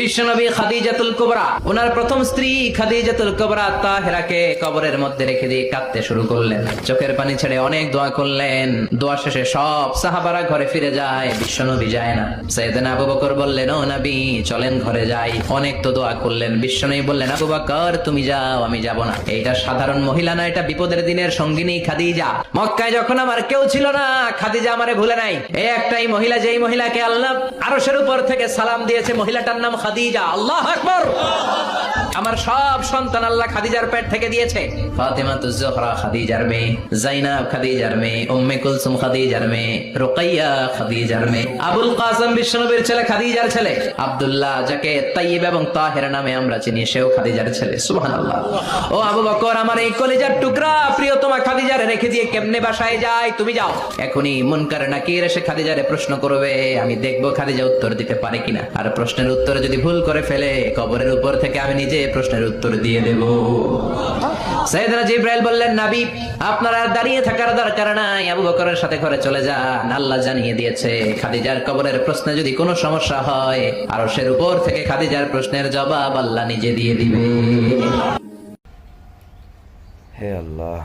বিশ্বনবী খাদিজাতুল কুবরা, ওনার প্রথম স্ত্রী খাদিজাতুল কুবরা তাহেরাকে কবরের মধ্যে রেখে দিয়ে কাঁদতে শুরু করলেন, চোখের পানি ছেড়ে অনেক দোয়া করলেন। দোয়া শেষে সব সাহাবারা ঘরে ফিরে যায়, বিশ্বনবী যায় না। সাইয়েদনা আবু বকর বললেন, ও নবী চলেন ঘরে যাই। অনেক তো দোয়া করলেন, বিশ্বনবী বললেন, আবু বকর তুমি যাও, আমি যাব না। এইটা সাধারণ মহিলা না, এটা বিপদের দিনের সঙ্গিনী খাদিজা। মক্কায় যখন আমার কেউ ছিল না, খাদিজা আমারে ভুলে নাই। এই একটাই মহিলা, যেই মহিলাকে আল্লাহ আরশের উপর থেকে সালাম দিয়েছে, মহিলাটার নাম খাদিজা। আল্লাহু আকবার। আমার সব সন্তান আল্লাহ খাদিজার পেট থেকে দিয়েছে। ফাতেমাতুজ জোহরা খাদিজার মেয়ে, যায়নাব খাদিজার মেয়ে, উম্মে কুলসুম খাদিজার মেয়ে, রুকাইয়া খাদিজার মেয়ে, আবুল কাসেম বিশ্বনবীর ছেলে খাদিজার ছেলে, আব্দুল্লাহ যাকে তাইয়্যিব এবং তাহের নামে আমরা চিনি, সেও খাদিজার ছেলে। সুবহানাল্লাহ। ও আবু বকর, আমার এই কলিজার টুকরা প্রিয়তমা খাদিজারে রেখে দিয়ে কেমনে বাসায় যায়? তুমি যাও, এখনই মুনকার নাকির এসে খাদিজারে প্রশ্ন করবে, আমি দেখবো খাদিজা উত্তর দিতে পারে কিনা। আর প্রশ্নের উত্তরে যদি ভুল করে ফেলে, কবরের উপর থেকে আমি নিজে প্রশ্নের উত্তর দিয়ে দেব। সাইয়েদনা জিবরাইল বললেন, নবী আপনার আর দাঁড়িয়ে থাকার দরকার নাই, আবু বকরের সাথে ঘরে চলে যান। আল্লাহ জানিয়ে দিয়েছে, খাদিজার কবরের প্রশ্নে যদি কোনো সমস্যা হয়, আরশের উপর থেকে খাদিজার প্রশ্নের জবাব আল্লাহ নিজে দিয়ে দিবে। হে আল্লাহ।